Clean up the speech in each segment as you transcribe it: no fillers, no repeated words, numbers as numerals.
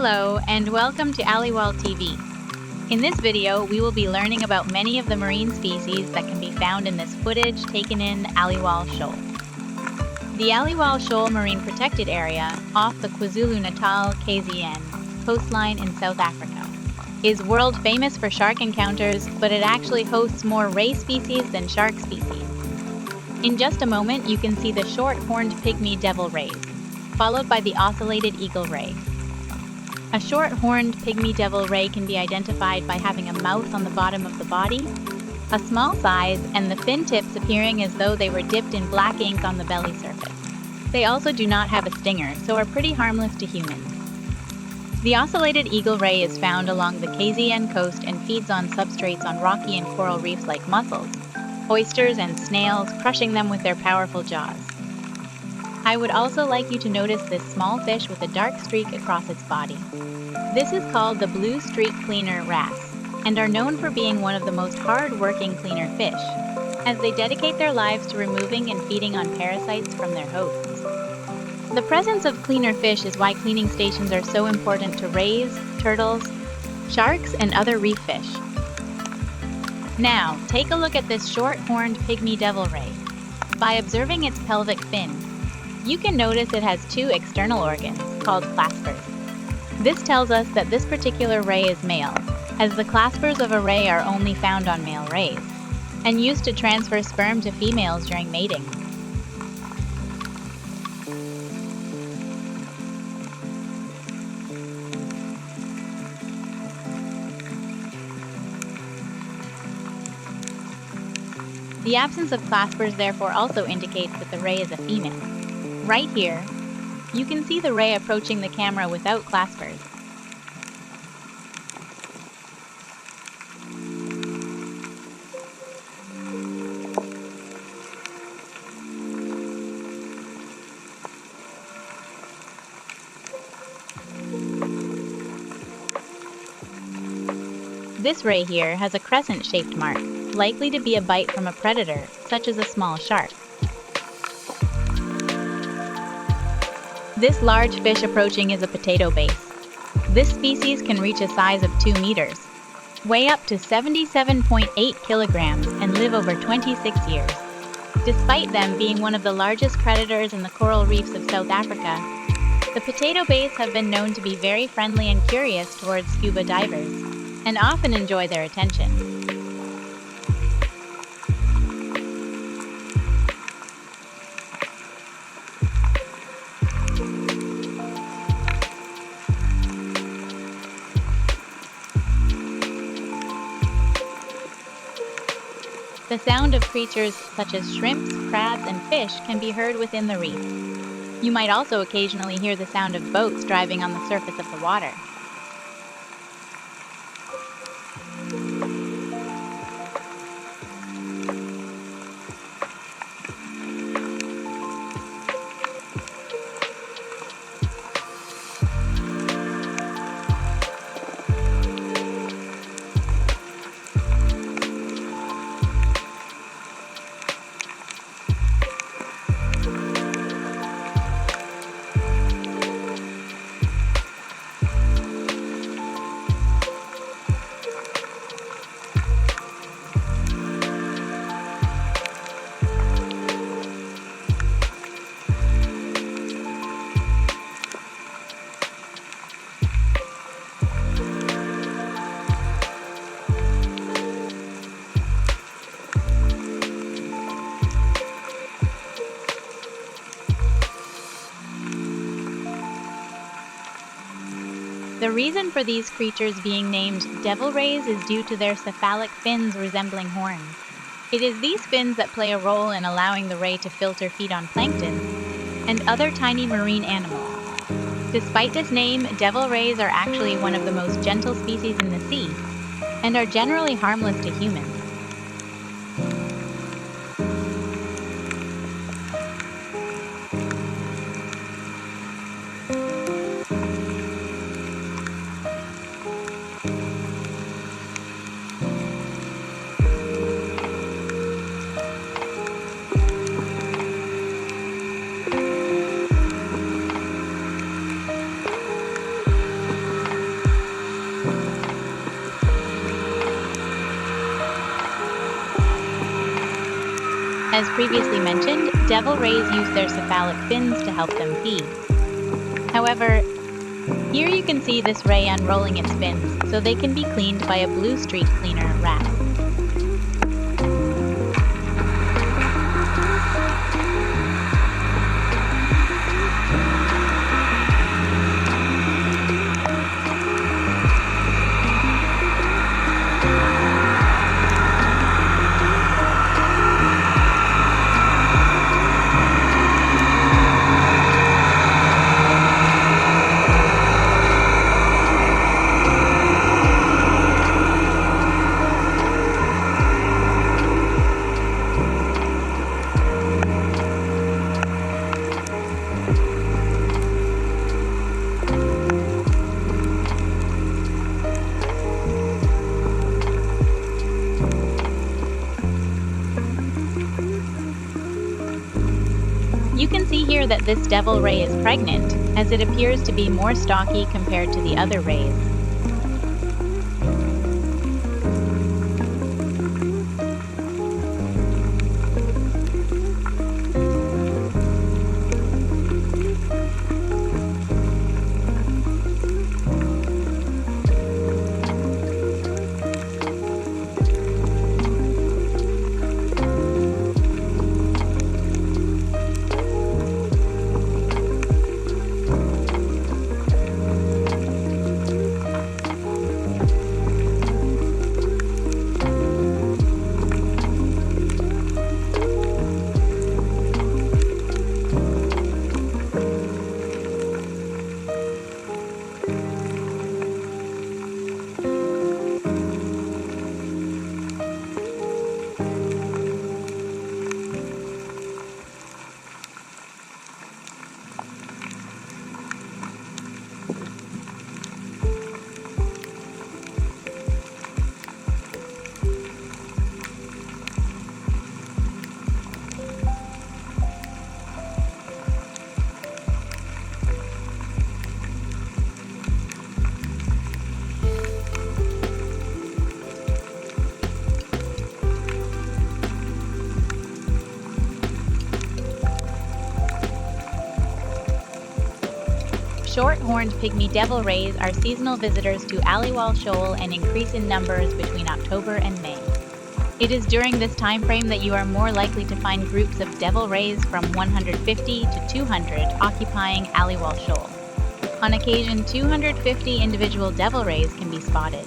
Hello and welcome to Aliwal TV. In this video, we will be learning about many of the marine species that can be found in this footage taken in Aliwal Shoal. The Aliwal Shoal Marine Protected Area off the KwaZulu-Natal KZN coastline in South Africa is world famous for shark encounters, but it actually hosts more ray species than shark species. In just a moment, you can see the short-horned pygmy devil rays, followed by the ocellated eagle ray. A short-horned pygmy devil ray can be identified by having a mouth on the bottom of the body, a small size, and the fin tips appearing as though they were dipped in black ink on the belly surface. They also do not have a stinger, so are pretty harmless to humans. The ocellated eagle ray is found along the KZN coast and feeds on substrates on rocky and coral reefs like mussels, oysters, and snails, crushing them with their powerful jaws. I would also like you to notice this small fish with a dark streak across its body. This is called the blue streak cleaner wrasse, and are known for being one of the most hard-working cleaner fish, as they dedicate their lives to removing and feeding on parasites from their hosts. The presence of cleaner fish is why cleaning stations are so important to rays, turtles, sharks, and other reef fish. Now, take a look at this short-horned pygmy devil ray. By observing its pelvic fin, you can notice it has two external organs, called claspers. This tells us that this particular ray is male, as the claspers of a ray are only found on male rays, and used to transfer sperm to females during mating. The absence of claspers therefore also indicates that the ray is a female. Right here, you can see the ray approaching the camera without claspers. This ray here has a crescent-shaped mark, likely to be a bite from a predator, such as a small shark. This large fish approaching is a potato base. This species can reach a size of 2 meters, weigh up to 77.8 kilograms, and live over 26 years. Despite them being one of the largest predators in the coral reefs of South Africa, the potato base have been known to be very friendly and curious towards scuba divers, and often enjoy their attention. The sound of creatures such as shrimps, crabs, and fish can be heard within the reef. You might also occasionally hear the sound of boats driving on the surface of the water. The reason for these creatures being named devil rays is due to their cephalic fins resembling horns. It is these fins that play a role in allowing the ray to filter feed on plankton and other tiny marine animals. Despite this name, devil rays are actually one of the most gentle species in the sea and are generally harmless to humans. As previously mentioned, devil rays use their cephalic fins to help them feed. However, here you can see this ray unrolling its fins so they can be cleaned by a blue streak cleaner, wrasse. You can see here that this devil ray is pregnant, as it appears to be more stocky compared to the other rays. Short-horned pygmy devil rays are seasonal visitors to Aliwal Shoal and increase in numbers between October and May. It is during this time frame that you are more likely to find groups of devil rays from 150 to 200 occupying Aliwal Shoal. On occasion, 250 individual devil rays can be spotted.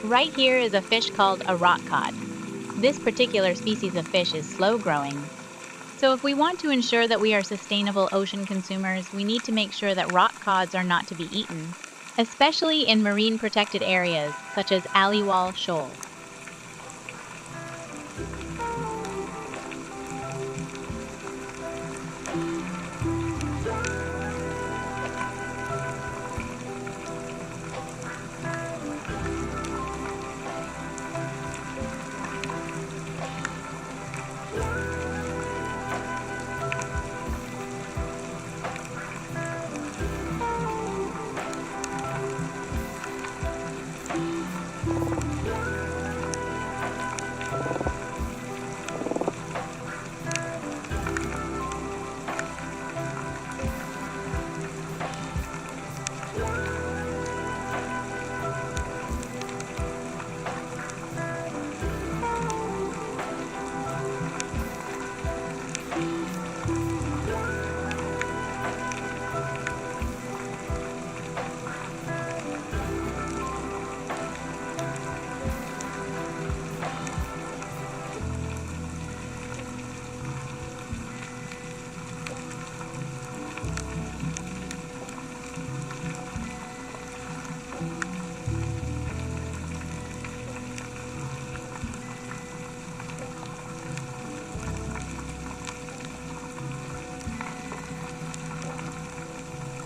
Right here is a fish called a rock cod. This particular species of fish is slow growing. So if we want to ensure that we are sustainable ocean consumers, we need to make sure that rock cods are not to be eaten, especially in marine protected areas such as Aliwal Shoal.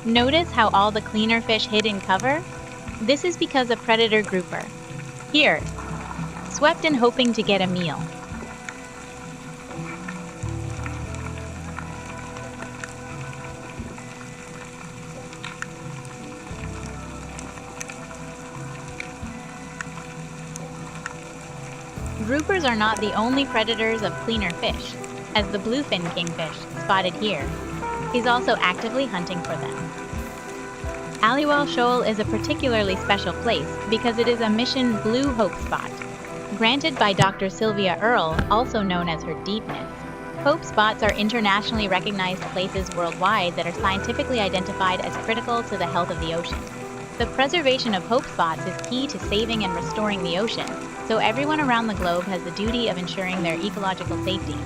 Notice how all the cleaner fish hid in cover? This is because a predator grouper. Here, swept in hoping to get a meal. Groupers are not the only predators of cleaner fish, as the bluefin kingfish, spotted here, is also actively hunting for them. Aliwal Shoal is a particularly special place because it is a Mission Blue Hope Spot, granted by Dr. Sylvia Earle, also known as her deepness. Hope spots are internationally recognized places worldwide that are scientifically identified as critical to the health of the ocean. The preservation of hope spots is key to saving and restoring the ocean, so everyone around the globe has the duty of ensuring their ecological safety.